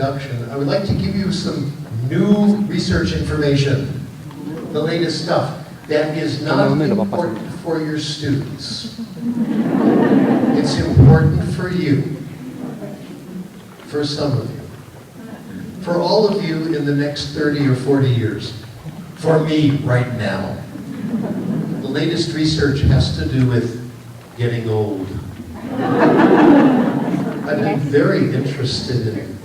introduction, I would like to give you some new research information, the latest stuff that is not important for your students. It's important for you, for some of you, for all of you in the next 30 or 40 years, for me right now. The latest research has to do with getting old. I've been very interested in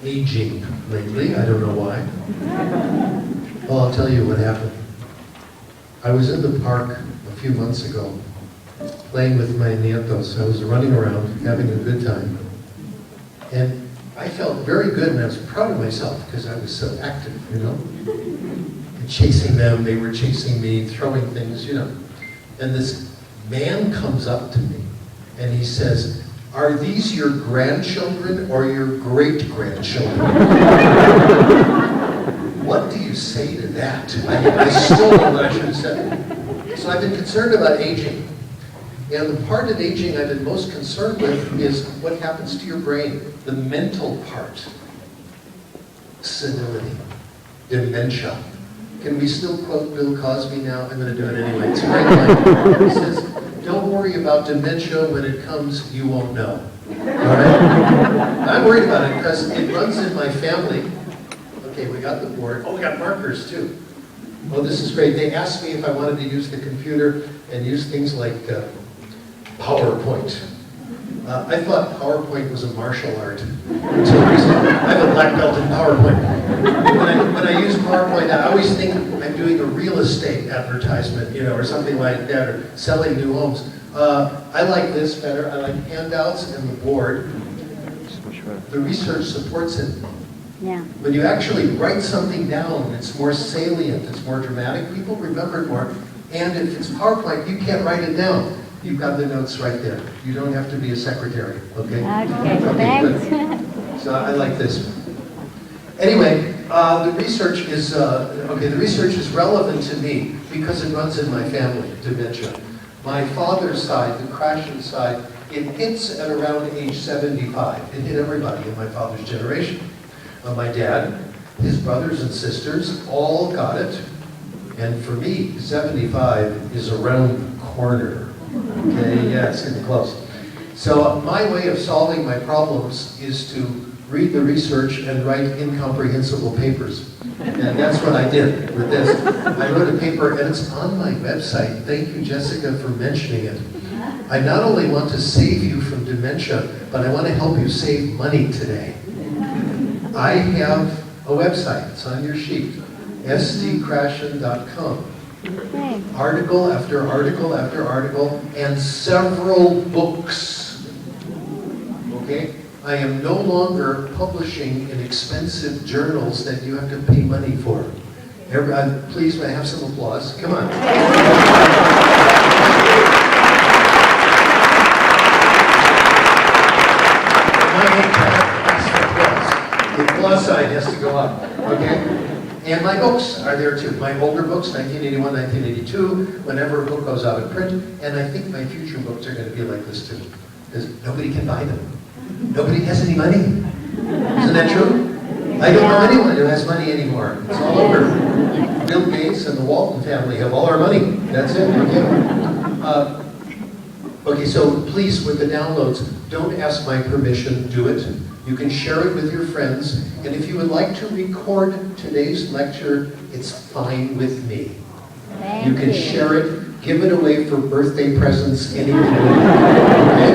aging lately. I don't know why. Well, I'll tell you what happened. I was in the park a few months ago playing with my nietos. I was running around having a good time. And I felt very good and I was proud of myself because I was so active, you know. And chasing them, they were chasing me, throwing things, you know. And this man comes up to me and he says, "Are these your grandchildren or your great-grandchildren?" What do you say to that? I still don't know what I should have said. So I've been concerned about aging. And the part of aging I've been most concerned with is what happens to your brain, the mental part. Senility, dementia. Can we still quote Bill Cosby now? I'm going to do it anyway. It's a great line. He says, "Don't worry about dementia. When it comes, you won't know." All right? I'm worried about it because it runs in my family. Okay, we got the board. Oh, we got markers too. Oh, this is great. They asked me if I wanted to use the computer and use things like PowerPoint. I thought PowerPoint was a martial art until recently. I have a black belt in PowerPoint. When I use PowerPoint, I always think I'm doing a real estate advertisement, you know, or something like that, or selling new homes. I like this better. I like handouts and the board. The research supports it. Yeah. When you actually write something down, it's more salient, it's more dramatic, people remember it more. And if it's PowerPoint, you can't write it down. You've got the notes right there. You don't have to be a secretary, okay? Okay, thanks. Good. So I like this. Anyway, the research is relevant to me because it runs in my family, dementia. My father's side, the Krashen side, it hits at around age 75. It hit everybody in my father's generation. My dad, his brothers and sisters, all got it. And for me, 75 is around the corner. Okay, yeah, it's getting close. So my way of solving my problems is to read the research and write incomprehensible papers. And that's what I did with this. I wrote a paper, and it's on my website. Thank you, Jessica, for mentioning it. I not only want to save you from dementia, but I want to help you save money today. I have a website. It's on your sheet. sdkrashen.com. Article after article after article, and several books. Okay? I am no longer publishing in expensive journals that you have to pay money for. Please, may I have some applause? Come on. The applause side has to go up. Okay? And my books are there too. My older books, 1981, 1982, whenever a book goes out of print, and I think my future books are going to be like this too, because nobody can buy them. Nobody has any money. Isn't that true? I don't know anyone who has money anymore. It's all over. Bill Gates and the Walton family have all our money. That's it. Okay. Okay, so please, with the downloads, don't ask my permission. Do it. You can share it with your friends, and if you would like to record today's lecture, it's fine with me. You can share it, give it away for birthday presents, anything. Okay?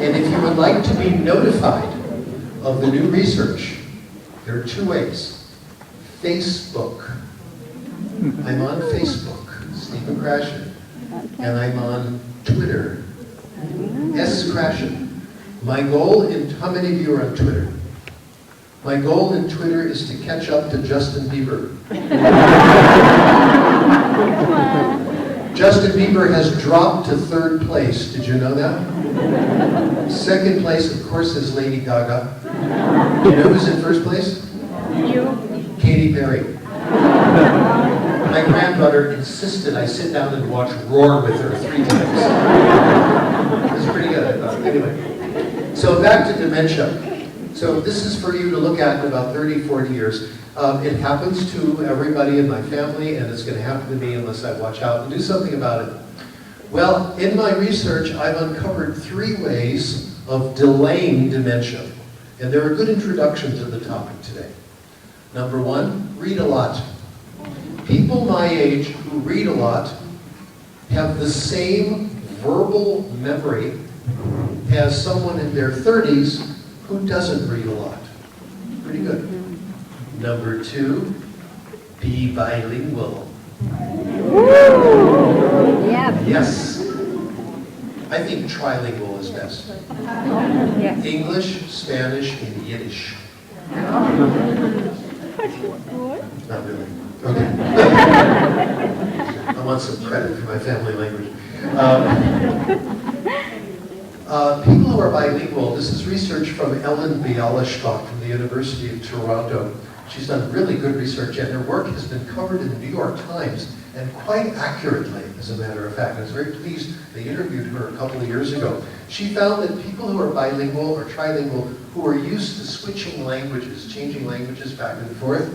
And if you would like to be notified of the new research, there are two ways. Facebook. I'm on Facebook, Stephen Krashen, and I'm on Twitter, Krashen. My goal in, how many of you are on Twitter? My goal in Twitter is to catch up to Justin Bieber. Justin Bieber has dropped to 3rd place. Did you know that? 2nd place, of course, is Lady Gaga. Do you know who's in 1st place? You. Katy Perry. My granddaughter insisted I sit down and watch Roar with her 3 times. It was pretty good, I thought. Anyway. So back to dementia. So this is for you to look at in about 30, 40 years. It happens to everybody in my family, and it's going to happen to me unless I watch out and do something about it. Well, in my research, I've uncovered 3 ways of delaying dementia. And they're a good introduction to the topic today. Number 1, read a lot. People my age who read a lot have the same verbal memory as someone in their 30s who doesn't read a lot. Pretty good. Number 2, be bilingual. Yeah. Yes. I think trilingual is best. Yes. English, Spanish, and Yiddish. Not really. Okay. I want some credit for my family language. People who are bilingual, this is research from Ellen Bialystok from the University of Toronto. She's done really good research, and her work has been covered in the New York Times, and quite accurately, as a matter of fact. I was very pleased. They interviewed her a couple of years ago. She found that people who are bilingual or trilingual, who are used to switching languages, changing languages back and forth,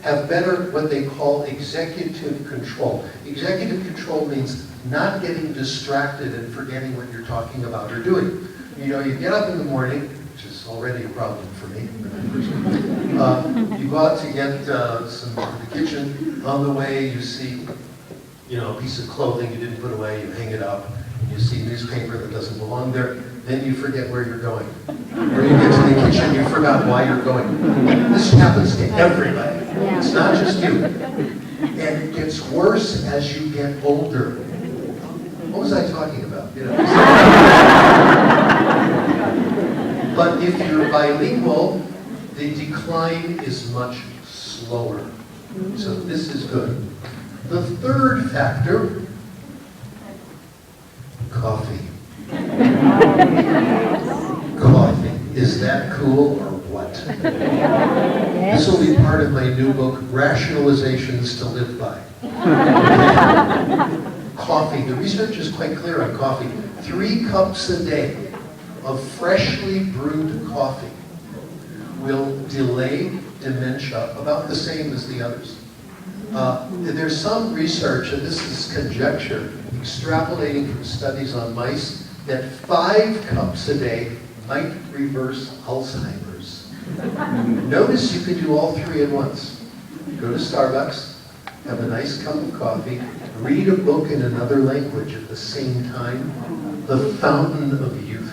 have better what they call executive control. Executive control means not getting distracted and forgetting what you're talking about or doing. You know, you get up in the morning, which is already a problem for me. You go out to get some to the kitchen. On the way, you see, you know, a piece of clothing you didn't put away. You hang it up. You see newspaper that doesn't belong there. Then you forget where you're going. Or you get to the kitchen, you forgot why you're going. This happens to everybody. It's not just you. And it gets worse as you get older. What was I talking about? You know? But if you're bilingual, the decline is much slower. So this is good. The third factor, coffee. Coffee. Is that cool or what? This will be part of my new book, Rationalizations to Live By. Coffee. The research is quite clear on coffee. 3 cups a day of freshly brewed coffee will delay dementia about the same as the others. There's some research, and this is conjecture, extrapolating from studies on mice, that 5 cups a day might reverse Alzheimer's. Notice you can do all 3 at once. Go to Starbucks, have a nice cup of coffee, read a book in another language at the same time. The fountain of youth.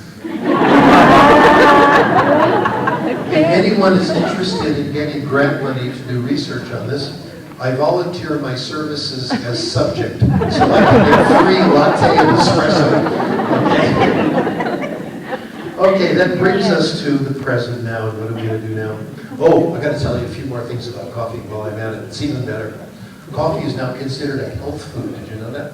If anyone is interested in getting grant money to do research on this, I volunteer my services as subject, so I can get free latte and espresso. Okay, that brings us to the present now, and what are we going to do now? Oh, I got to tell you a few more things about coffee while I'm at it. It's even better. Coffee is now considered a health food. Did you know that?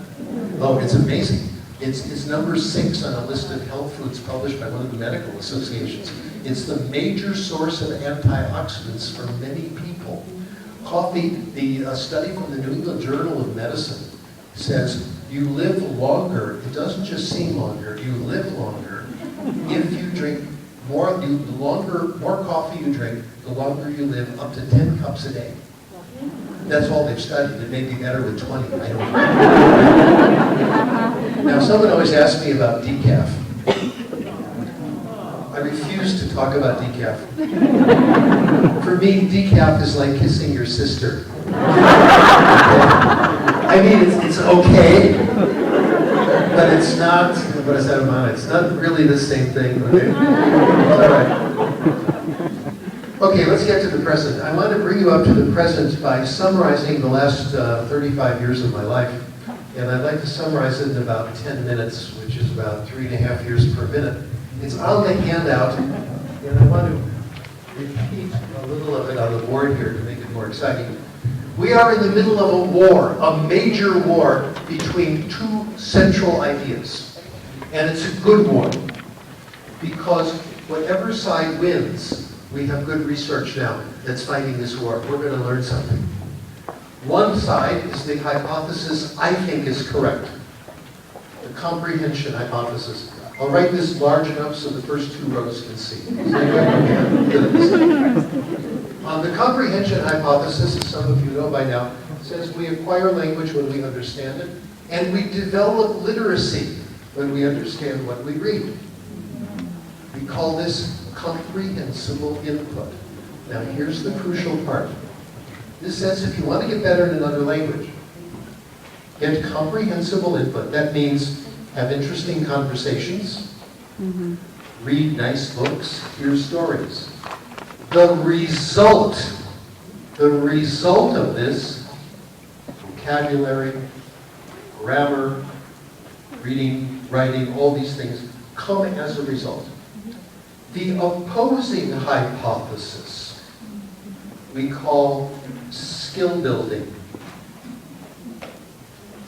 Oh, it's amazing. It's number 6 on a list of health foods published by one of the medical associations. It's the major source of antioxidants for many people. Coffee, the study from the New England Journal of Medicine says you live longer. It doesn't just seem longer. You live longer if you drink more. More coffee you drink, the longer you live, up to 10 cups a day. That's all they've studied. It may be better with 20. I don't know. Now, someone always asks me about decaf. I refuse to talk about decaf. For me, decaf is like kissing your sister. Okay? I mean, it's okay, but it's not, what is that about? It's not really the same thing, okay? All right. Okay, let's get to the present. I want to bring you up to the present by summarizing the last 35 years of my life. And I'd like to summarize it in about 10 minutes, which is about 3.5 years per minute. It's on the handout, and I want to repeat a little of it on the board here to make it more exciting. We are in the middle of a war, a major war between 2 central ideas. And it's a good war, because whatever side wins, we have good research now that's fighting this war. We're going to learn something. One side is the hypothesis I think is correct. The comprehension hypothesis. I'll write this large enough so the first two rows can see. The comprehension hypothesis, as some of you know by now, says we acquire language when we understand it, and we develop literacy when we understand what we read. We call this comprehensible input. Now here's the crucial part. This says if you want to get better in another language, get comprehensible input. That means have interesting conversations, read nice books, hear stories. The result of this, vocabulary, grammar, reading, writing, all these things come as a result. The opposing hypothesis we call skill building.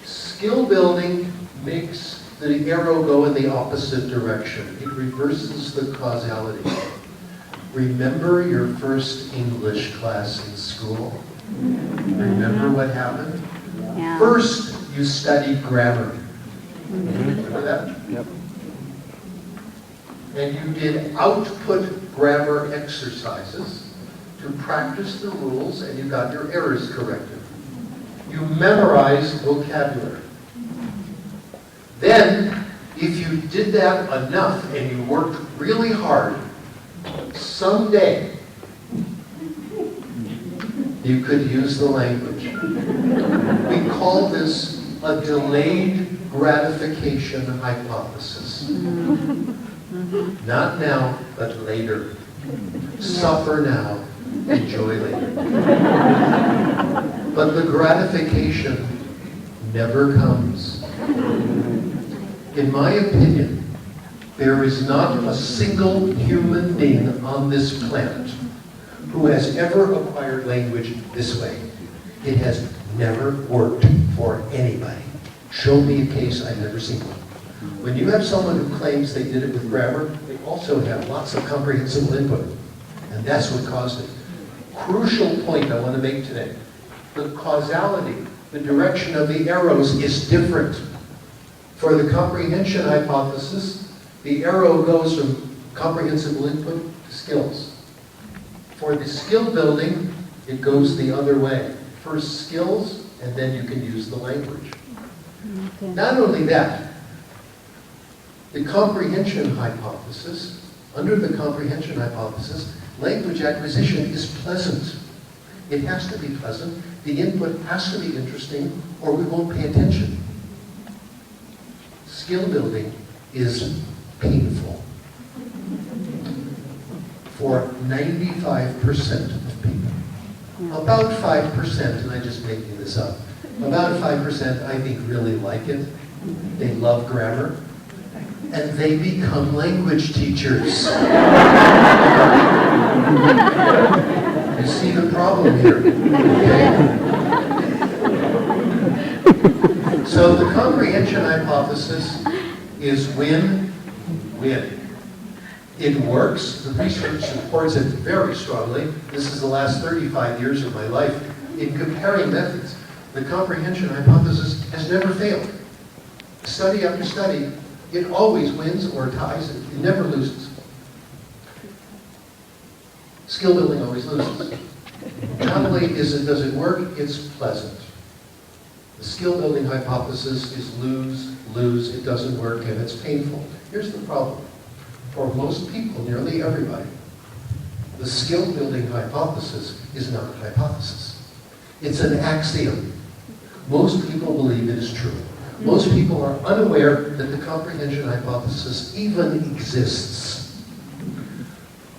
Skill building makes the arrow go in the opposite direction. It reverses the causality. Remember your first English class in school? Remember what happened? Yeah. First, you studied grammar. Remember that? Yep. And you did output grammar exercises to practice the rules, and you got your errors corrected. You memorized vocabulary. Then, if you did that enough and you worked really hard, someday you could use the language. We call this a delayed gratification hypothesis. Not now, but later. Suffer now, enjoy later. But the gratification never comes. In my opinion, there is not a single human being on this planet who has ever acquired language this way. It has never worked for anybody. Show me a case, I've never seen one. When you have someone who claims they did it with grammar, they also have lots of comprehensible input. And that's what caused it. Crucial point I want to make today. The causality, the direction of the arrows is different. For the comprehension hypothesis, the arrow goes from comprehensible input to skills. For the skill building, it goes the other way. First skills, and then you can use the language. Okay. Not only that, the comprehension hypothesis, under the comprehension hypothesis, language acquisition is pleasant. It has to be pleasant. The input has to be interesting, or we won't pay attention. Skill building is painful for 95% of people. About 5%, and I'm just making this up, about 5% I think really like it. They love grammar, and they become language teachers. You see the problem here, okay? So the comprehension hypothesis is win-win. It works. The research supports it very strongly. This is the last 35 years of my life in comparing methods. The comprehension hypothesis has never failed. Study after study, it always wins or ties. It never loses. Skill building always loses. Not only does it work, it's pleasant. The skill building hypothesis is lose, lose, it doesn't work, and it's painful. Here's the problem. For most people, nearly everybody, the skill building hypothesis is not a hypothesis. It's an axiom. Most people believe it is true. Most people are unaware that the comprehension hypothesis even exists.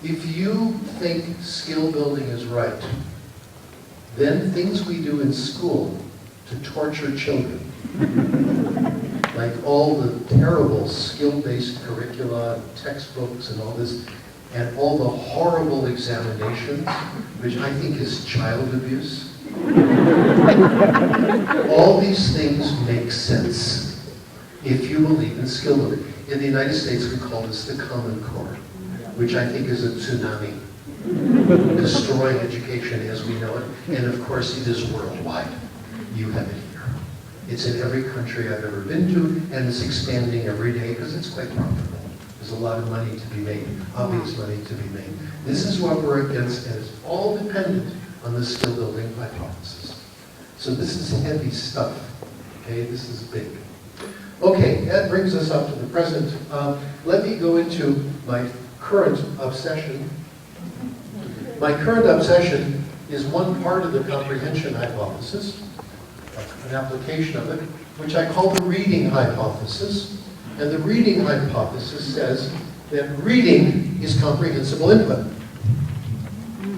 If you think skill building is right, then things we do in school to torture children, like all the terrible skill-based curricula, and textbooks and all this, and all the horrible examinations, which I think is child abuse. All these things make sense if you believe in skill building. In the United States, we call this the Common Core, which I think is a tsunami, destroying education as we know it, and of course it is worldwide. You have it here. It's in every country I've ever been to, and it's expanding every day because it's quite profitable. there's a lot of money to be made, obvious money to be made. This is what we're against, and it's all dependent on the skill building hypothesis. So this is heavy stuff, okay? This is big. Okay, that brings us up to the present. Let me go into my current obsession. My current obsession is one part of the comprehension hypothesis, an application of it, which I call the reading hypothesis. And the reading hypothesis says that reading is comprehensible input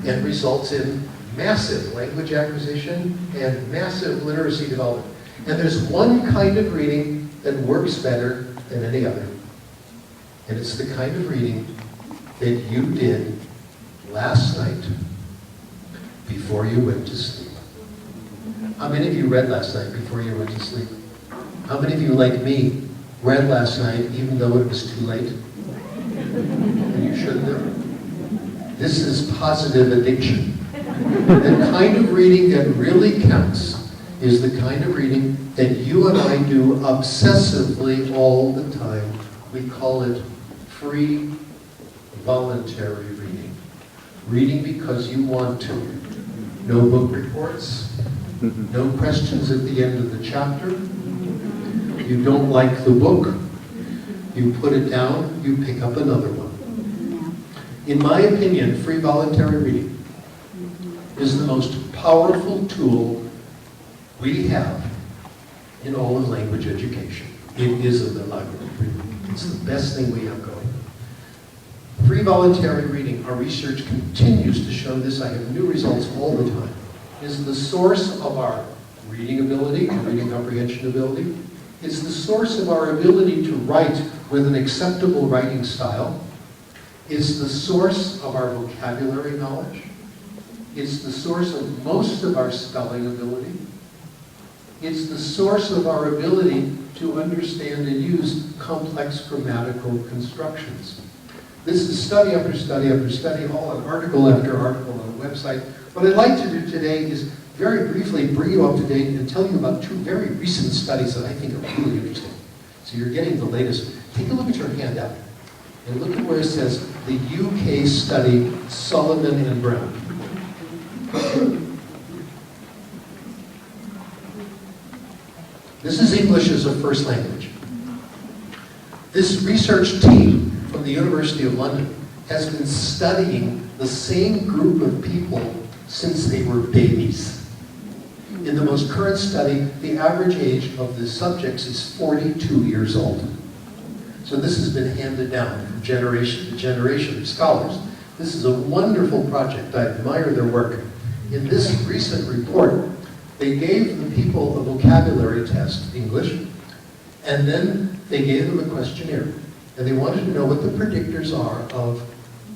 and results in massive language acquisition and massive literacy development. And there's one kind of reading that works better than any other. And it's the kind of reading that you did last night before you went to sleep. How many of you read last night before you went to sleep? How many of you, like me, read last night even though it was too late? And you shouldn't have. This is positive addiction. The kind of reading that really counts is the kind of reading that you and I do obsessively all the time. We call it free, voluntary reading. Reading because you want to. No book reports, no questions at the end of the chapter. You don't like the book, you put it down, you pick up another one. In my opinion, free voluntary reading is the most powerful tool we have in all of language education. It is a library reading. It's the best thing we have going. Free voluntary reading, our research continues to show this, I have new results all the time, is the source of our reading ability, reading comprehension ability. It's the source of our ability to write with an acceptable writing style. It's the source of our vocabulary knowledge. It's the source of most of our spelling ability. It's the source of our ability to understand and use complex grammatical constructions. This is study after study after study, all an article after article on the website. What I'd like to do today is very briefly bring you up to date and tell you about two very recent studies that I think are really interesting. So you're getting the latest. Take a look at your handout and look at where it says the UK study, Sullivan and Brown. This is English as a first language. This research team from the University of London has been studying the same group of people since they were babies. In the most current study, the average age of the subjects is 42 years old. So this has been handed down from generation to generation of scholars. This is a wonderful project. I admire their work. In this recent report, they gave the people a vocabulary test, English, and then they gave them a questionnaire. And they wanted to know what the predictors are of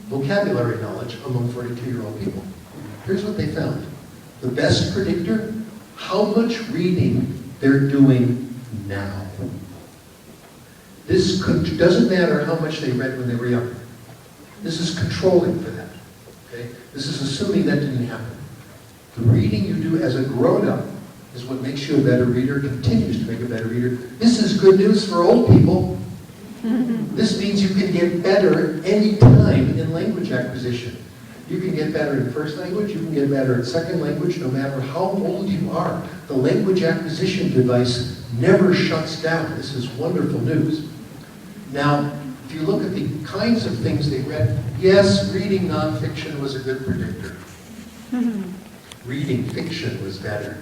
vocabulary knowledge among 42-year-old people. Here's what they found. The best predictor, how much reading they're doing now. This doesn't matter how much they read when they were younger. This is controlling for that. Okay? This is assuming that didn't happen. The reading you do as a grown-up is what makes you a better reader, continues to make a better reader. This is good news for old people. This means you can get better any time in language acquisition. You can get better in first language, you can get better in second language, no matter how old you are. The language acquisition device never shuts down. This is wonderful news. Now, if you look at the kinds of things they read, yes, reading nonfiction was a good predictor. Reading fiction was better.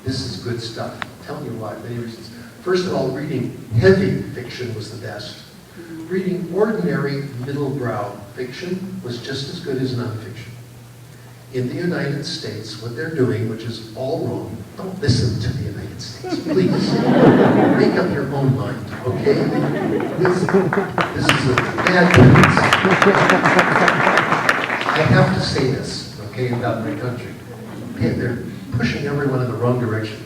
This is good stuff. I'll tell you why, many reasons. First of all, reading heavy fiction was the best. Reading ordinary middle-brow fiction was just as good as nonfiction. In the United States, what they're doing, which is all wrong, don't listen to the United States, please. Make up your own mind, okay? This is a bad tendency. I have to say this, okay, about my country. Okay, they're pushing everyone in the wrong direction.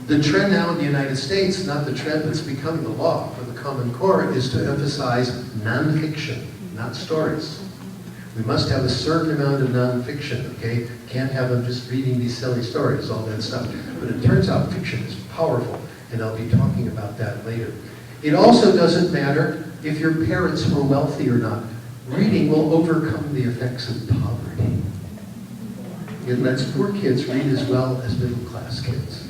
The trend now in the United States, not the trend that's becoming the law for the Common Core, is to emphasize nonfiction, not stories. We must have a certain amount of nonfiction, okay? Can't have them just reading these silly stories, all that stuff. But it turns out fiction is powerful. and I'll be talking about that later. It also doesn't matter if your parents were wealthy or not. Reading will overcome the effects of poverty. It lets poor kids read as well as middle-class kids.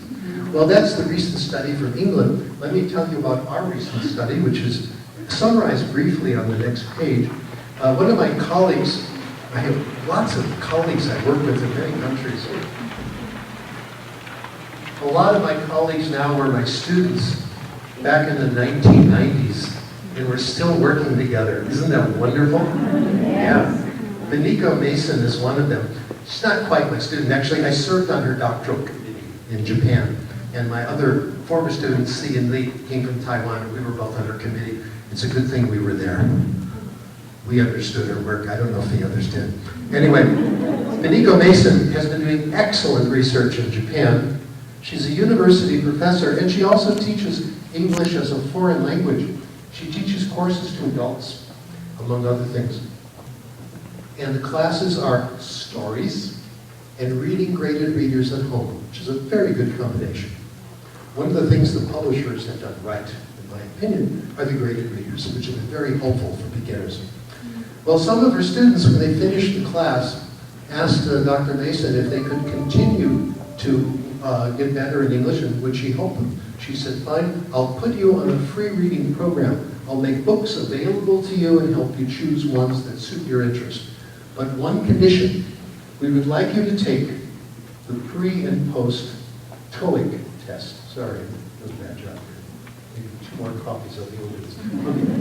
Well, that's the recent study from England. Let me tell you about our recent study, which is summarized briefly on the next page. One of my colleagues, I have lots of colleagues I work with in many countries. A lot of my colleagues now were my students back in the 1990s, and we're still working together. Isn't that wonderful? Yeah. Beniko Mason is one of them. She's not quite my student. Actually, I served on her doctoral committee in Japan. And my other former student, Si and Lee, came from Taiwan, and we were both on her committee. It's a good thing we were there. We understood her work. I don't know if the others did. Anyway, Beniko Mason has been doing excellent research in Japan. She's a university professor, and she also teaches English as a foreign language. She teaches courses to adults, among other things. And the classes are stories and reading graded readers at home, which is a very good combination. One of the things the publishers have done right, in my opinion, are the graded readers, which have been very helpful for beginners. Well, some of her students, when they finished the class, asked Dr. Mason if they could continue to get better in English, and would she help them? She said, fine, I'll put you on a free reading program. I'll make books available to you and help you choose ones that suit your interest. But one condition, we would like you to take the pre and post TOEIC test. Sorry, that was a bad job here. Maybe 2 more copies of the old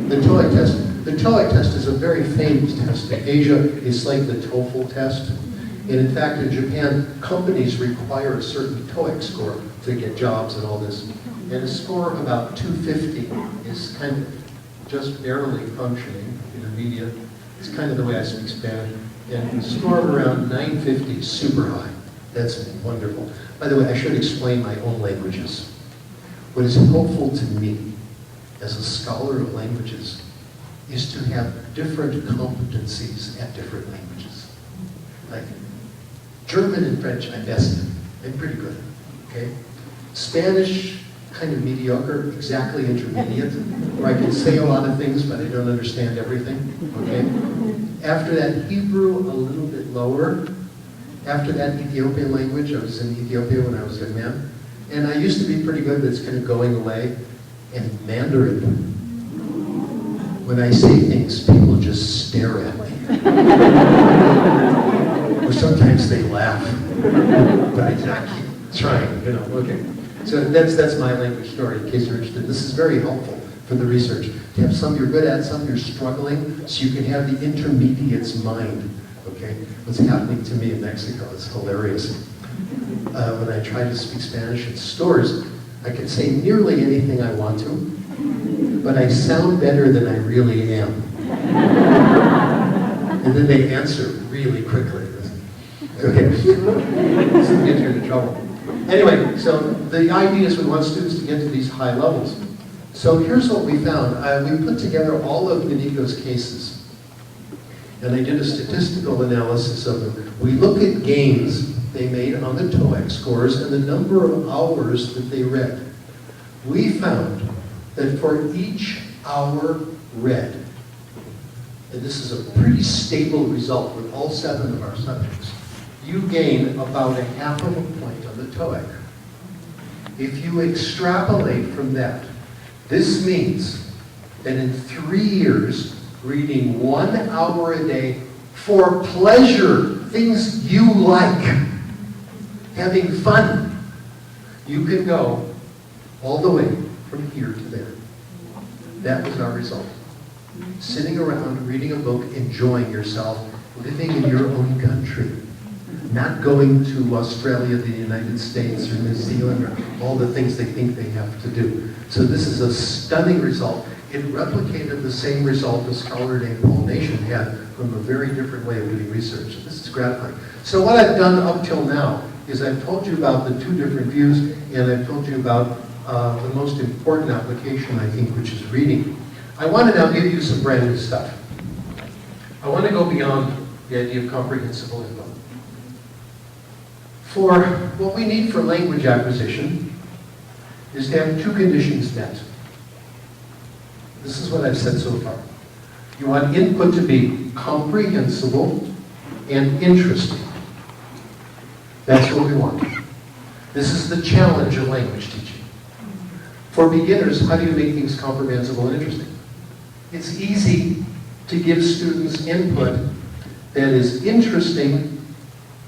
The TOEIC test. The TOEIC test is a very famous test. In Asia, it's like the TOEFL test. And in fact, in Japan, companies require a certain TOEIC score to get jobs and all this. And a score of about 250 is kind of just barely functioning, intermediate. It's kind of the way I speak Spanish. And a score of around 950 is super high. That's wonderful. By the way, I should explain my own languages. What is helpful to me as a scholar of languages is to have different competencies at different languages. Like German and French, I'm best in. I'm pretty good, okay? Spanish, kind of mediocre, exactly intermediate, where I can say a lot of things, but I don't understand everything, okay? After that, Hebrew, a little bit lower. After that, Ethiopian language. I was in Ethiopia when I was a young man. And I used to be pretty good, but it's kind of going away. And Mandarin. When I say things, people just stare at me. Or sometimes they laugh. But I keep trying, you know, okay. So that's my language story, in case you're interested. This is very helpful for the research. To have some you're good at, some you're struggling, so you can have the intermediate's mind, okay? What's happening to me in Mexico is hilarious. When I try to speak Spanish at stores, I can say nearly anything I want to, but I sound better than I really am. And then they answer really quickly. Okay, this will get you into trouble. Anyway, so the idea is we want students to get to these high levels. So here's what we found. We put together all of Beniko's cases, and I did a statistical analysis of them. We look at gains they made on the TOEIC scores and the number of hours that they read. We found that for each hour read, and this is a pretty stable result with all 7 of our subjects, you gain about a half of a point on the TOEIC. If you extrapolate from that, this means that in 3 years, reading 1 hour a day for pleasure, things you like, having fun, you can go all the way from here to there. That was our result. Sitting around, reading a book, enjoying yourself, living in your own country. Not going to Australia, the United States, or New Zealand, or all the things they think they have to do. So this is a stunning result. It replicated the same result a scholar named Paul Nation had from a very different way of doing research. This is gratifying. So what I've done up till now is I've told you about the 2 different views, and I've told you about the most important application, I think, which is reading. I want to now give you some brand new stuff. I want to go beyond the idea of comprehensible info. For what we need for language acquisition, is to have two conditions met. This is what I've said so far. You want input to be comprehensible and interesting. That's what we want. This is the challenge of language teaching. For beginners, how do you make things comprehensible and interesting? It's easy to give students input that is interesting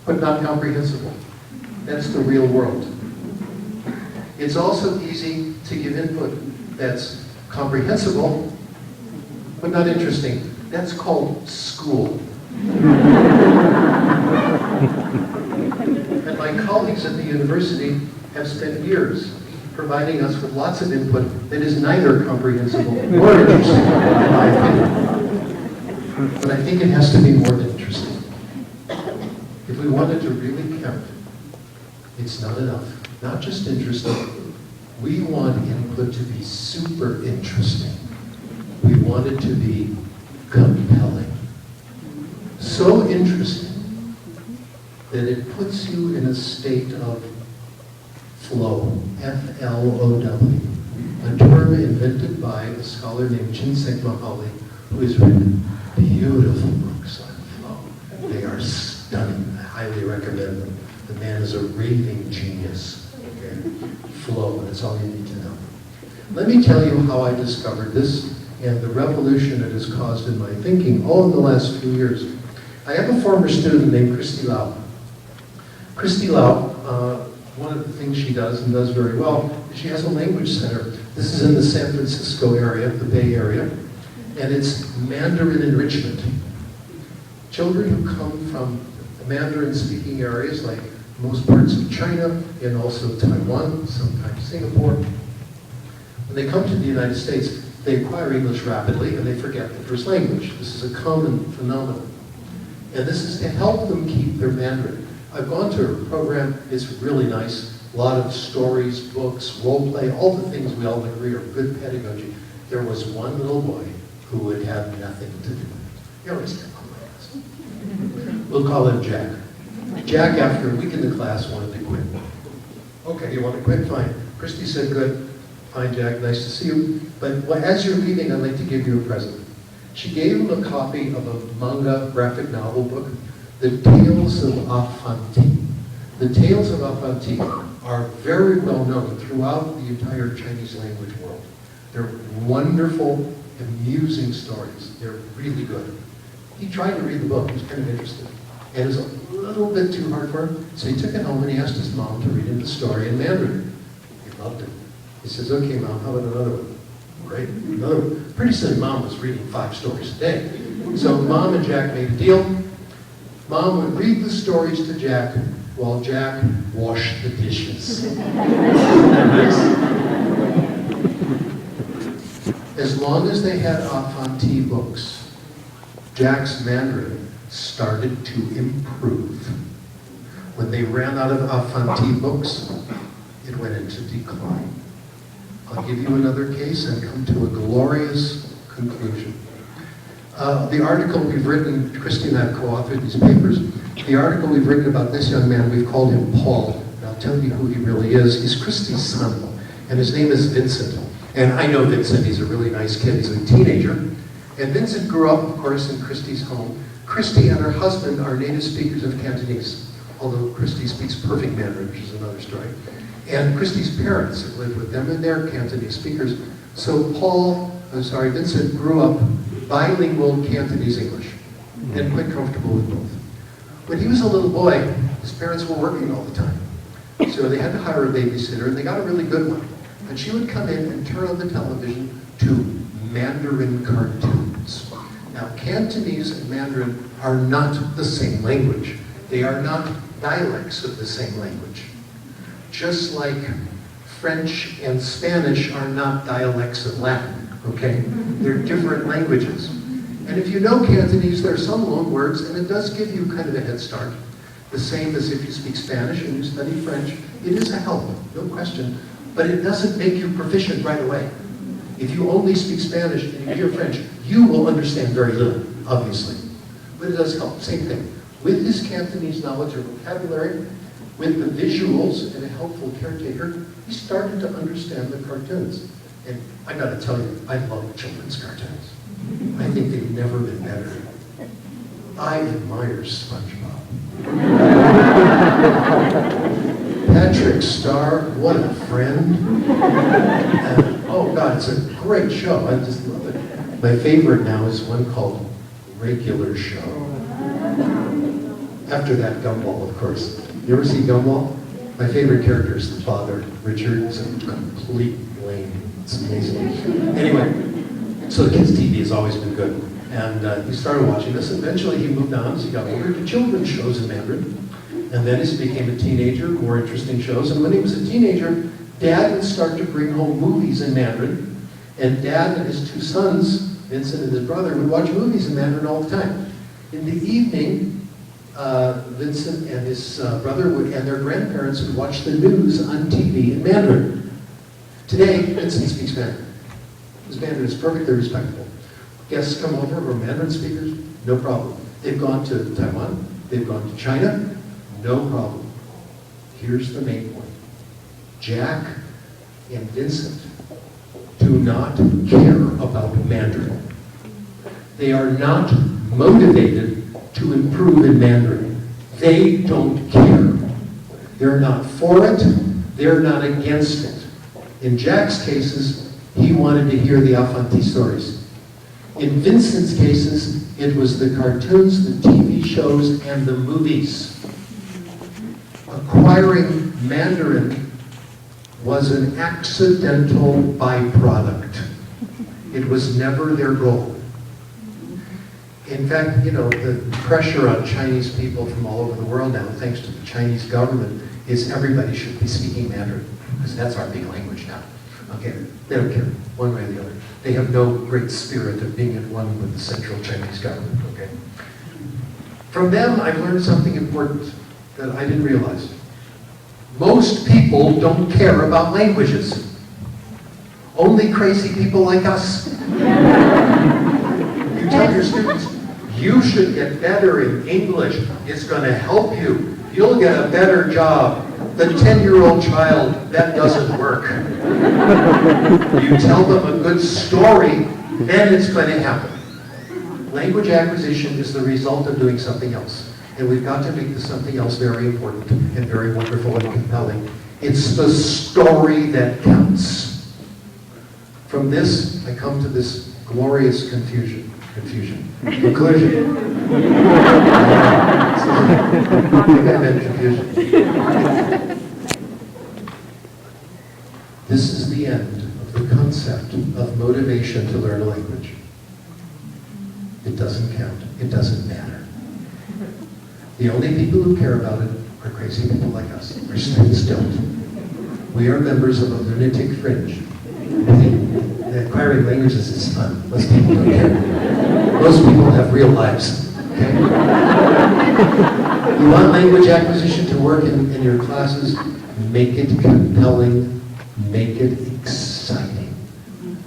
but not comprehensible. That's the real world. It's also easy to give input that's comprehensible but not interesting. That's called school. And my colleagues at the university have spent years providing us with lots of input that is neither comprehensible nor interesting, in my opinion. But I think it has to be more than interesting. If we want it to really count, it's not enough. Not just interesting. We want input to be super interesting. We want it to be compelling. So interesting that it puts you in a state of flow, F-L-O-W, a term invented by a scholar named Chinsek Mahali, who has written beautiful books on flow. They are stunning. I highly recommend them. The man is a raving genius. Okay? Flow, that's all you need to know. Let me tell you how I discovered this and the revolution it has caused in my thinking all in the last few years. I have a former student named Christy Lau. Christy Lau, one of the things she does and does very well is she has a language center. This is in the San Francisco area, the Bay Area, and it's Mandarin enrichment. Children who come from Mandarin-speaking areas like most parts of China and also Taiwan, sometimes Singapore, when they come to the United States, they acquire English rapidly and they forget the first language. This is a common phenomenon. And this is to help them keep their Mandarin. I've gone to a program, it's really nice. A lot of stories, books, role play, all the things we all agree are good pedagogy. There was one little boy who would have nothing to do. You understand? We'll call him Jack. Jack, after a week in the class, wanted to quit. Okay, you want to quit? Fine. Christy said, good. Fine, Jack, nice to see you. But as you're leaving, I'd like to give you a present. She gave him a copy of a manga graphic novel book, The Tales of Afanti. The Tales of Afanti are very well known throughout the entire Chinese language world. They're wonderful, amusing stories. They're really good. He tried to read the book. He was kind of interested. And it was a little bit too hard for him, so he took it home and he asked his mom to read him the story in Mandarin. He loved it. He says, okay, Mom, how about another one? Great, another one. Pretty soon, Mom was reading 5 stories a day. So Mom and Jack made a deal. Mom would read the stories to Jack while Jack washed the dishes. As long as they had Afanti books, Jack's Mandarin started to improve. When they ran out of Afanti books, it went into decline. I'll give you another case and come to a glorious conclusion. The article we've written, Christy and I have co-authored these papers, the article we've written about this young man, we've called him Paul, and I'll tell you who he really is. He's Christy's son, and his name is Vincent. And I know Vincent, he's a really nice kid, he's a teenager. And Vincent grew up, of course, in Christy's home. Christy and her husband are native speakers of Cantonese, although Christy speaks perfect Mandarin, which is another story. And Christy's parents have lived with them, and they're Cantonese speakers. So Vincent grew up bilingual Cantonese English, and quite comfortable with both. When he was a little boy, his parents were working all the time. So they had to hire a babysitter, and they got a really good one. And she would come in and turn on the television to Mandarin cartoons. Now, Cantonese and Mandarin are not the same language. They are not dialects of the same language. Just like French and Spanish are not dialects of Latin, okay? They're different languages. And if you know Cantonese, there are some loan words, and it does give you kind of a head start. The same as if you speak Spanish and you study French. It is a help, no question, but it doesn't make you proficient right away. If you only speak Spanish and you hear French, you will understand very little, obviously. But it does help, same thing. With his Cantonese knowledge or vocabulary, With the visuals and a helpful caretaker, he started to understand the cartoons. And I gotta tell you, I love children's cartoons. I think they've never been better. I admire SpongeBob. Patrick Star, what a friend. And, oh God, it's a great show. I just love it. My favorite now is one called Regular Show. After that, Gumball, of course. You ever see Gumball? My favorite character is the father, Richard. He's a complete lame. It's amazing. Anyway, so the kids' TV has always been good. And he started watching this. Eventually, he moved on as he got older to children's shows in Mandarin. And then as he became a teenager, more interesting shows. And when he was a teenager, Dad would start to bring home movies in Mandarin. And Dad and his two sons, Vincent and his brother, would watch movies in Mandarin all the time. In the evening, Vincent and his brother and their grandparents would watch the news on TV in Mandarin. Today, Vincent speaks Mandarin. His Mandarin is perfectly respectable. Guests come over who are Mandarin speakers, no problem. They've gone to Taiwan, they've gone to China, no problem. Here's the main point. Jack and Vincent do not care about Mandarin. They are not motivated to improve in Mandarin. They don't care. They're not for it, they're not against it. In Jack's cases, he wanted to hear the Afanti stories. In Vincent's cases, it was the cartoons, the TV shows, and the movies. Acquiring Mandarin was an accidental byproduct. It was never their goal. In fact, you know, the pressure on Chinese people from all over the world now, thanks to the Chinese government, is everybody should be speaking Mandarin, because that's our big language now. Okay, they don't care, one way or the other. They have no great spirit of being at one with the central Chinese government, okay? From them, I've learned something important that I didn't realize. Most people don't care about languages. Only crazy people like us. You tell your students, you should get better in English. It's going to help you. You'll get a better job. The 10-year-old child, that doesn't work. You tell them a good story, then it's going to happen. Language acquisition is the result of doing something else. And we've got to make this something else very important and very wonderful and compelling. It's the story that counts. From this, I come to this glorious conclusion. I meant confusion. This is the end of the concept of motivation to learn a language. It doesn't count. It doesn't matter. The only people who care about it are crazy people like us. Our students don't. We are members of a lunatic fringe. Acquiring languages is fun. Most people don't care. Most people have real lives. Okay? You want language acquisition to work in your classes? Make it compelling. Make it exciting.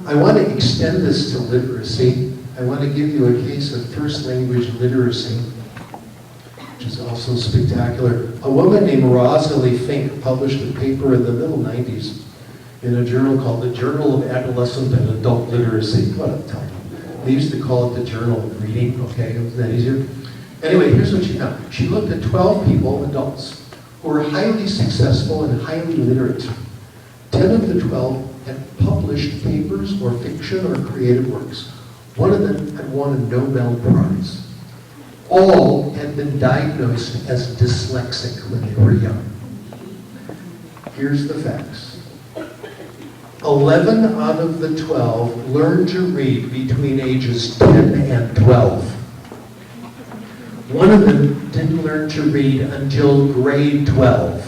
I want to extend this to literacy. I want to give you a case of first language literacy, which is also spectacular. A woman named Rosalie Fink published a paper in the middle 90s in a journal called the Journal of Adolescent and Adult Literacy. What a title. They used to call it the Journal of Reading, okay? Isn't that easier? Anyway, here's what she found. She looked at 12 people, adults, who were highly successful and highly literate. 10 of the 12 had published papers or fiction or creative works. One of them had won a Nobel Prize. All had been diagnosed as dyslexic when they were young. Here's the facts. 11 out of the 12 learned to read between ages 10 and 12. One of them didn't learn to read until grade 12.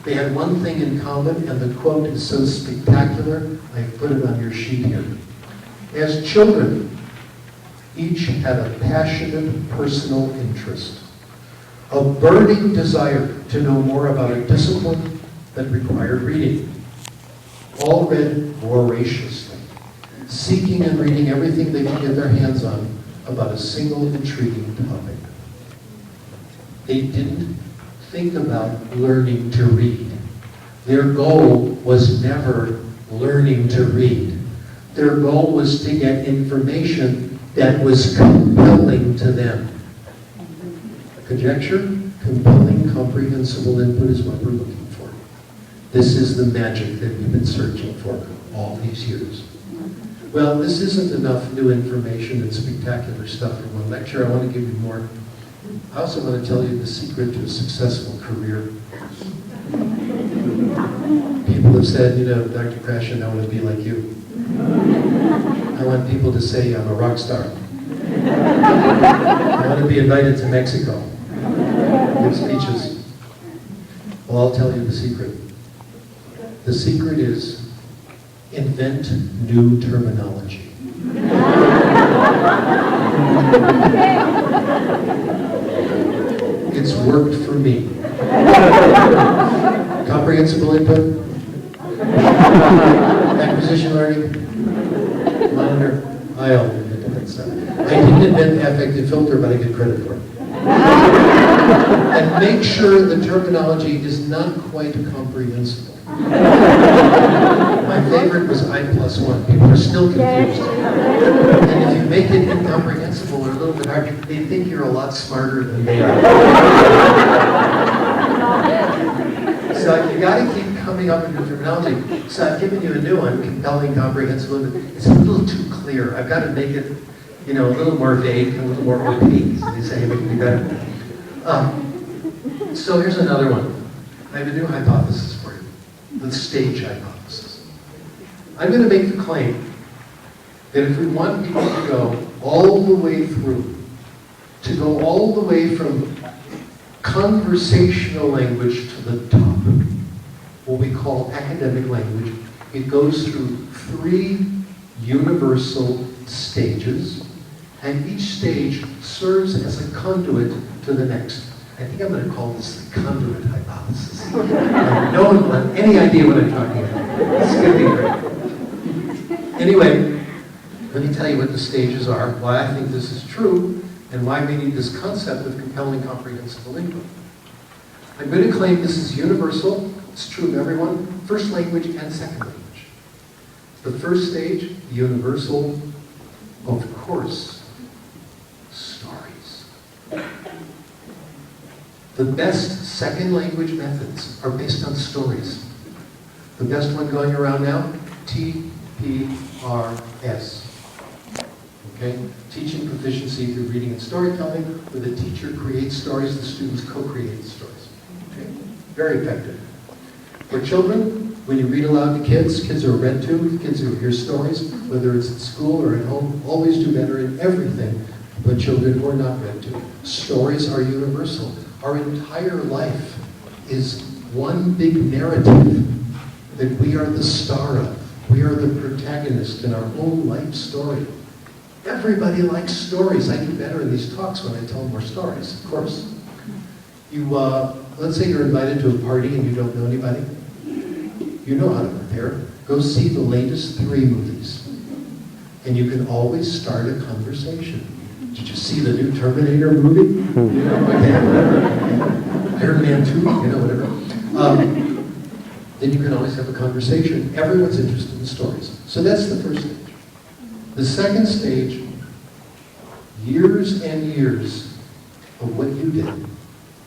They had one thing in common, and the quote is so spectacular, I've put it on your sheet here. As children, each had a passionate personal interest, a burning desire to know more about a discipline that required reading. All read voraciously, seeking and reading everything they could get their hands on about a single intriguing topic. They didn't think about learning to read. Their goal was never learning to read. Their goal was to get information that was compelling to them. Conjecture, compelling, comprehensible input is what we're looking for. This is the magic that we've been searching for all these years. Well, this isn't enough new information and spectacular stuff in one lecture. I want to give you more. I also want to tell you the secret to a successful career. People have said, you know, Dr. Krashen, I want to be like you. I want people to say I'm a rock star. I want to be invited to Mexico. Give speeches. Well, I'll tell you the secret. The secret is invent new terminology. It's worked for me. Comprehensible input, acquisition learning, monitor, I all invented that stuff. I didn't invent the affective filter, but I get credit for it. And make sure the terminology is not quite comprehensible. My favorite was I+1. People are still confused. And if you make it incomprehensible or a little bit hard, they think you're a lot smarter than they are. So you got to keep coming up with new terminology. So I've given you a new one, compelling, comprehensible. It's a little too clear. I've got to make it, you know, a little more vague, a little more opaque. They say it can be better. So here's another one. I have a new hypothesis for you, the stage hypothesis. I'm going to make the claim that if we want people to go all the way through, to go all the way from conversational language to the top, what we call academic language, it goes through 3 universal stages, and each stage serves as a conduit to the next. I think I'm going to call this the conduit hypothesis. No one will have any idea what I'm talking about. It's going to be great. Anyway, let me tell you what the stages are, why I think this is true, and why we need this concept of compelling, comprehensible input. I'm going to claim this is universal. It's true of everyone. First language and second language. The first stage, universal, of course, stories. The best second language methods are based on stories. The best one going around now, TPRS. Okay? Teaching proficiency through reading and storytelling, where the teacher creates stories, the students co-create the stories. Okay? Very effective. For children, when you read aloud to kids, kids are read to, kids who hear stories, whether it's at school or at home, always do better in everything, but children who are not read to. Stories are universal. Our entire life is one big narrative that we are the star of. We are the protagonist in our own life story. Everybody likes stories. I do better in these talks when I tell more stories, of course. You, let's say you're invited to a party and you don't know anybody. You know how to prepare. Go see the latest 3 movies. And you can always start a conversation. Did you see the new Terminator movie? You know, okay, whatever. Iron Man 2, you know, whatever. Then you can always have a conversation. Everyone's interested in stories. So that's the first stage. The second stage, years and years of what you did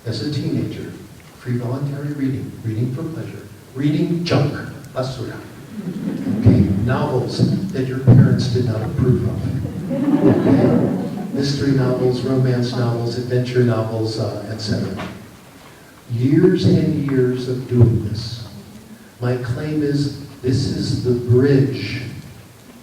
as a teenager. Free voluntary reading, reading for pleasure, reading junk, basura. Okay, novels that your parents did not approve of. Okay? Mystery novels, romance novels, adventure novels, etc. Years and years of doing this. My claim is this is the bridge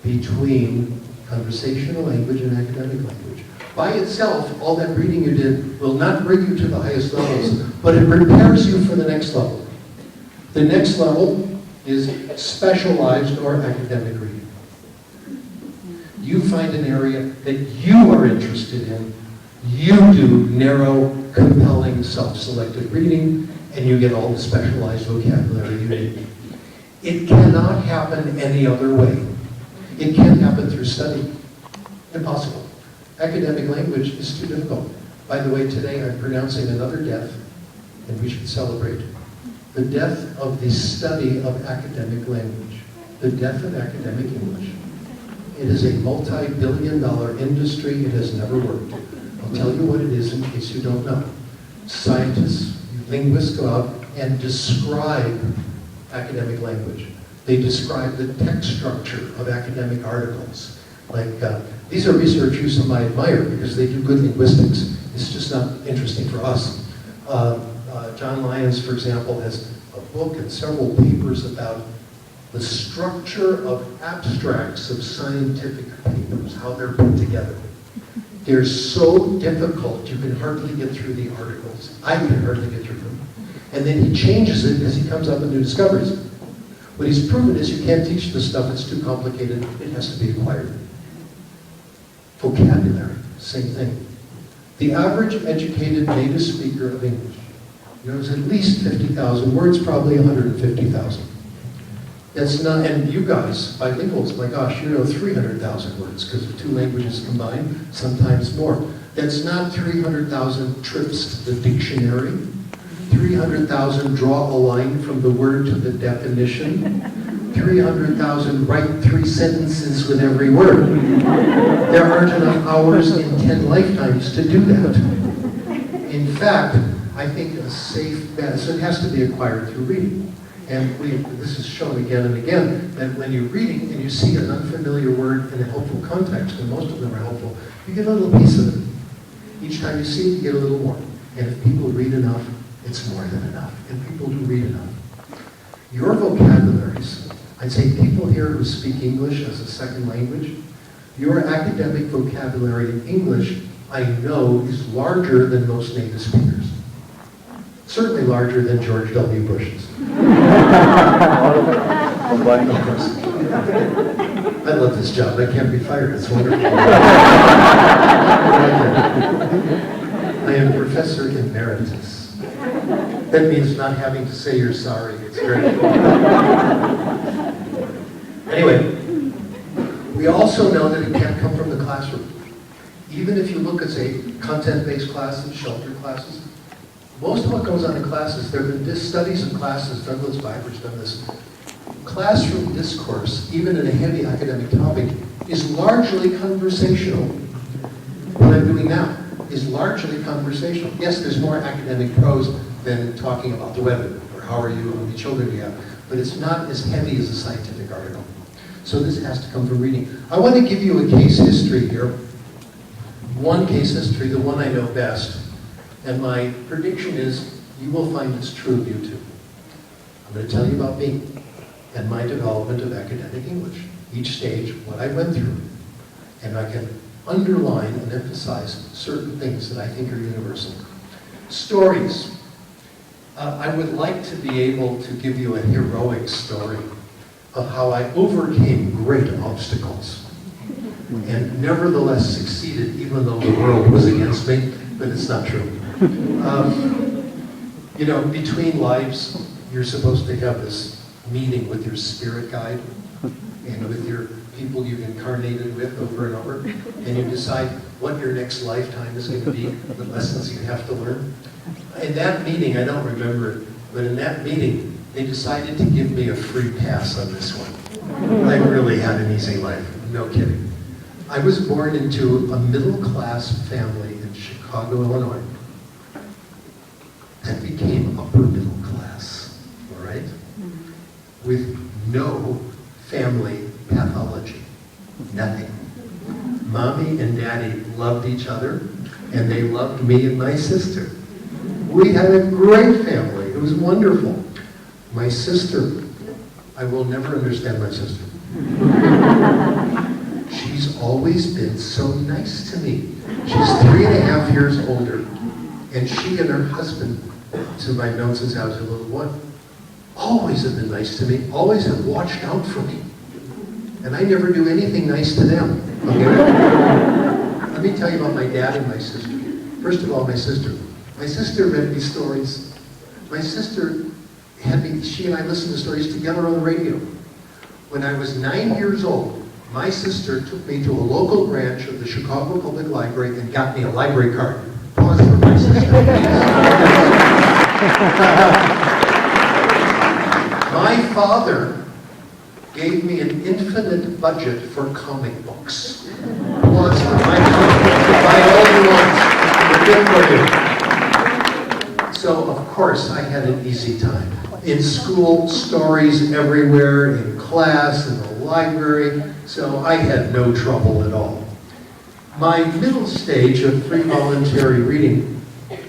between conversational language and academic language. By itself, all that reading you did will not bring you to the highest levels, but it prepares you for the next level. The next level is specialized or academic reading. You find an area that you are interested in, you do narrow, compelling, self-selected reading, and you get all the specialized vocabulary you need. It cannot happen any other way. It can't happen through study. Impossible. Academic language is too difficult. By the way, today I'm pronouncing another death and we should celebrate. The death of the study of academic language. The death of academic English. It is a multi-billion-dollar industry. It has never worked. I'll tell you what it is in case you don't know. Scientists, linguists go out and describe academic language. They describe the text structure of academic articles. Like, these are researchers whom I admire because they do good linguistics. It's just not interesting for us. John Lyons, for example, has a book and several papers about the structure of abstracts of scientific papers, how they're put together. They're so difficult, you can hardly get through the articles. I can hardly get through them. And then he changes it as he comes up with new discoveries. What he's proven is you can't teach this stuff, it's too complicated, it has to be acquired. Vocabulary, same thing. The average educated native speaker of English knows at least 50,000 words, probably 150,000. That's not, and you guys, bilinguals, my gosh, you know 300,000 words because the two languages combined, sometimes more. That's not 300,000 trips to the dictionary, 300,000 draw a line from the word to the definition, 300,000 write 3 sentences with every word. There aren't enough hours in 10 lifetimes to do that. In fact, I think a safe bet, so it has to be acquired through reading. And this is shown again and again, that when you're reading and you see an unfamiliar word in a helpful context, and most of them are helpful, you get a little piece of it. Each time you see it, you get a little more. And if people read enough, it's more than enough. And people do read enough. Your vocabularies, I'd say people here who speak English as a second language, your academic vocabulary in English, I know, is larger than most native speakers. Certainly larger than George W. Bush's. I love this job. I can't be fired. It's wonderful. I am Professor Emeritus. That means not having to say you're sorry. It's great. Anyway, we also know that it can't come from the classroom. Even if you look at, say, content-based classes, sheltered classes, most of what goes on in classes, there have been studies in classes, Douglas Viber's done this. Classroom discourse, even in a heavy academic topic, is largely conversational. What I'm doing now is largely conversational. Yes, there's more academic prose than talking about the weather, or how are you, how many children do you have, but it's not as heavy as a scientific article. So this has to come from reading. I want to give you a case history here. One case history, the one I know best. And my prediction is you will find it's true of you too. I'm going to tell you about me and my development of academic English. Each stage, what I went through. And I can underline and emphasize certain things that I think are universal. Stories. I would like to be able to give you a heroic story of how I overcame great obstacles and nevertheless succeeded even though the world was against me, but it's not true. You know, between lives, you're supposed to have this meeting with your spirit guide and with your people you've incarnated with over and over, and you decide what your next lifetime is going to be, the lessons you have to learn. In that meeting, I don't remember it, but in that meeting, they decided to give me a free pass on this one. I really had an easy life, no kidding. I was born into a middle-class family in Chicago, Illinois, that became upper middle class, all right? With no family pathology, nothing. Mommy and Daddy loved each other, and they loved me and my sister. We had a great family. It was wonderful. My sister, I will never understand my sister. She's always been so nice to me. She's 3.5 years older, and she and her husband, to my notes is how to little boy, always have been nice to me, always have watched out for me. And I never do anything nice to them. Okay? Let me tell you about my dad and my sister. First of all, my sister. My sister read me stories. My sister she and I listened to stories together on the radio. When I was 9 years old, my sister took me to a local branch of the Chicago Public Library and got me a library card. Pause for my sister. My father gave me an infinite budget for comic books. Lots for my buy all you want. They're good for you. So, of course, I had an easy time. In school, stories everywhere, in class, in the library, so I had no trouble at all. My middle stage of free voluntary reading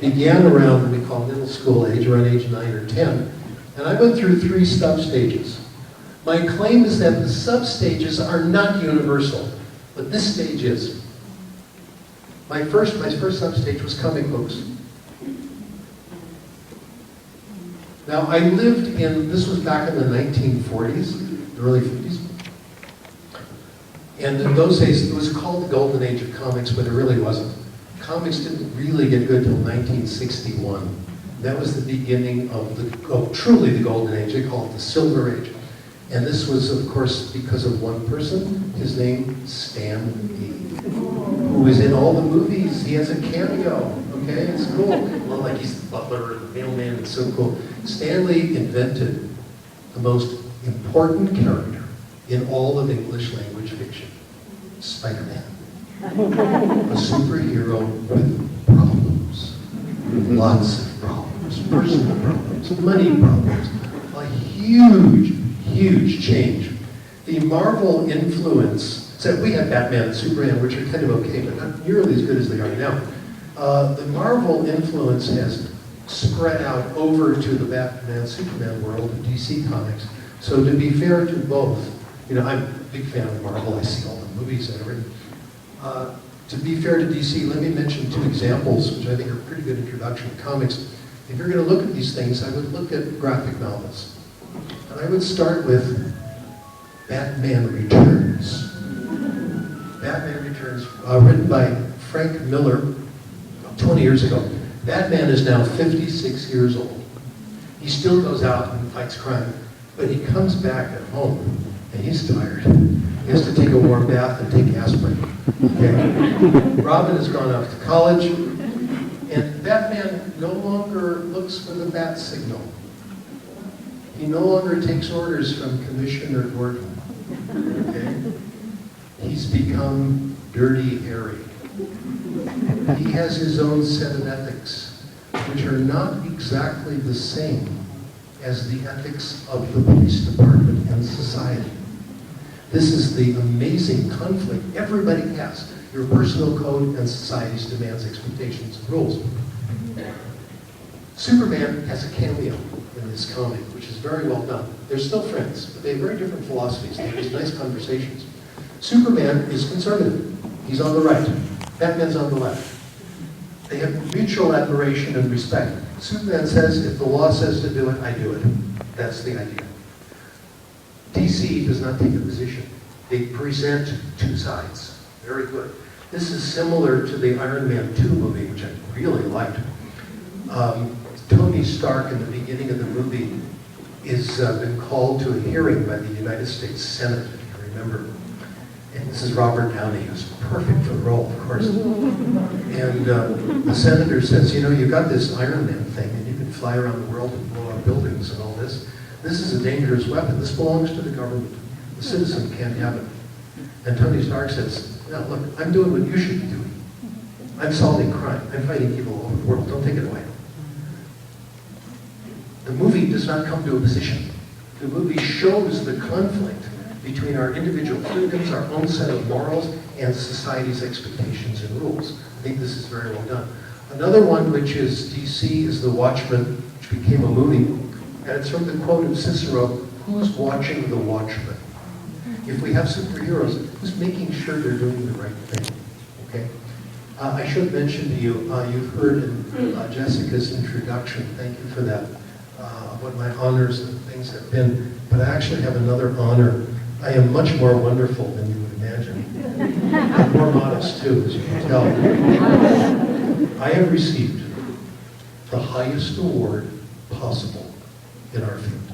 began around what we call middle school age, around age 9 or 10, and I went through 3 sub-stages. My claim is that the sub-stages are not universal, but this stage is. My first sub-stage was comic books. Now, I lived in, this was back in the 1940s, the early 50s. And in those days, it was called the golden age of comics, but it really wasn't. Comics didn't really get good until 1961. That was the beginning of truly the golden age. They call it the silver age. And this was, of course, because of one person, his name, Stan Lee, who was in all the movies. He has a cameo, okay? It's cool. Well, like he's the butler and the mailman, it's so cool. Stan Lee invented the most important character in all of English language fiction, Spider-Man. A superhero with problems, lots of problems, personal problems, money problems, a huge change. The Marvel influence, so we had Batman and Superman, which are kind of okay, but not nearly as good as they are now. The Marvel influence has spread out over to the Batman, Superman world of DC Comics. So to be fair to both, you know, I'm a big fan of Marvel, I see all the movies and everything. To be fair to DC, let me mention 2 examples, which I think are a pretty good introduction to comics. If you're going to look at these things, I would look at graphic novels. And I would start with Batman Returns. Batman Returns, written by Frank Miller 20 years ago. Batman is now 56 years old. He still goes out and fights crime, but he comes back at home and he's tired. He has to take a warm bath and take aspirin. Okay? Robin has gone off to college, and Batman no longer looks for the bat signal. He no longer takes orders from Commissioner Gordon. Okay? He's become Dirty Harry. He has his own set of ethics, which are not exactly the same as the ethics of the police department and society. This is the amazing conflict everybody has. Your personal code and society's demands, expectations, and rules. Superman has a cameo in this comic, which is very well done. They're still friends, but they have very different philosophies. They have these nice conversations. Superman is conservative. He's on the right. Batman's on the left. They have mutual admiration and respect. Superman says, if the law says to do it, I do it. That's the idea. DC does not take a position. They present 2 sides. Very good. This is similar to the Iron Man 2 movie, which I really liked. Tony Stark, in the beginning of the movie, is been called to a hearing by the United States Senate, if you remember. And this is Robert Downey, who's perfect for the role, of course. And the senator says, you know, you got this Iron Man thing, and you can fly around the world and blow up buildings and all this. This is a dangerous weapon. This belongs to the government. The citizen can't have it. And Tony Stark says, no, look, I'm doing what you should be doing. I'm solving crime. I'm fighting evil all over the world. Don't take it away. The movie does not come to a position. The movie shows the conflict between our individual freedoms, our own set of morals, and society's expectations and rules. I think this is very well done. Another one, which is DC, is The Watchmen, which became a movie. And it's from the quote of Cicero, who's watching the watchman? If we have superheroes, who's making sure they're doing the right thing? Okay? I should mention to you, you've heard in Jessica's introduction, thank you for that, what my honors and things have been, but I actually have another honor. I am much more wonderful than you would imagine. I'm more modest too, as you can tell. I have received the highest award possible in our field.